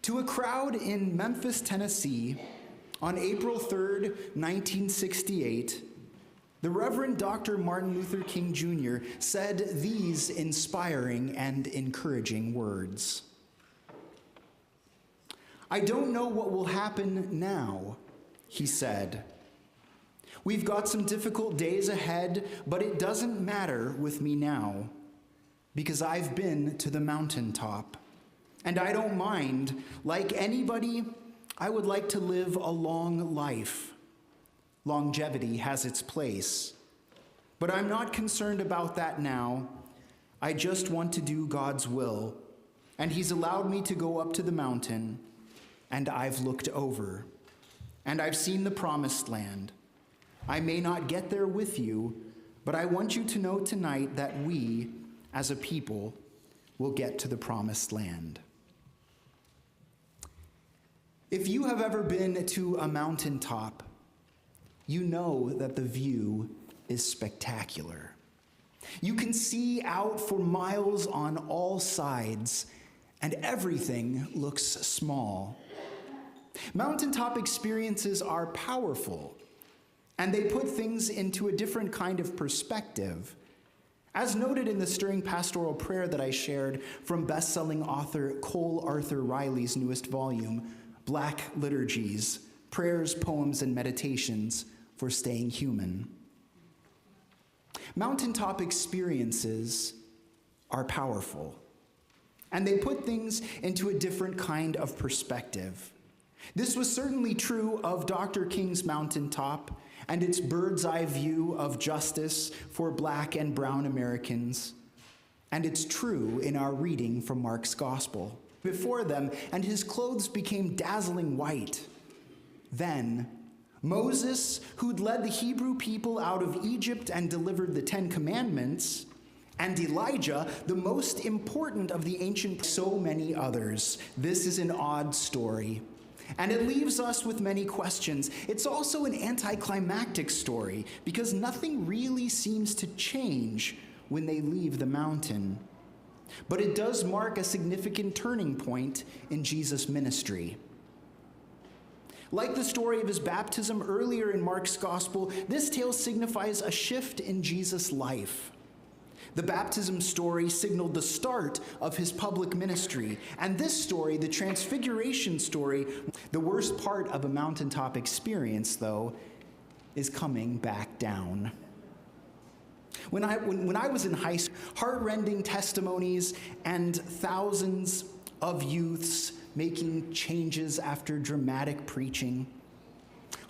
To a crowd in Memphis, Tennessee, on April 3rd, 1968, the Reverend Dr. Martin Luther King Jr. said these inspiring and encouraging words. "I don't know what will happen now," he said. "We've got some difficult days ahead, but it doesn't matter with me now, because I've been to the mountaintop. And I don't mind. Like anybody, I would like to live a long life. Longevity has its place. But I'm not concerned about that now. I just want to do God's will. And he's allowed me to go up to the mountain, and I've looked over. And I've seen the promised land. I may not get there with you, but I want you to know tonight that we, as a people, will get to the promised land." If you have ever been to a mountaintop, you know that the view is spectacular. You can see out for miles on all sides, and everything looks small. Mountaintop experiences are powerful, and they put things into a different kind of perspective. As noted in the stirring pastoral prayer that I shared from best-selling author Cole Arthur Riley's newest volume, Black Liturgies, Prayers, Poems, and Meditations for Staying Human. Mountaintop experiences are powerful, and they put things into a different kind of perspective. This was certainly true of Dr. King's mountaintop and its bird's eye view of justice for Black and brown Americans, and it's true in our reading from Mark's Gospel. Before them, and his clothes became dazzling white. Then Moses, who'd led the Hebrew people out of Egypt and delivered the 10 Commandments, and Elijah, the most important of the ancient, so many others. This is an odd story, and it leaves us with many questions. It's also an anticlimactic story, because nothing really seems to change when they leave the mountain. But it does mark a significant turning point in Jesus' ministry. Like the story of his baptism earlier in Mark's Gospel, this tale signifies a shift in Jesus' life. The baptism story signaled the start of his public ministry, and this story, the transfiguration story, the worst part of a mountaintop experience, though, is coming back down. When I was in high school, heart-rending testimonies and thousands of youths making changes after dramatic preaching.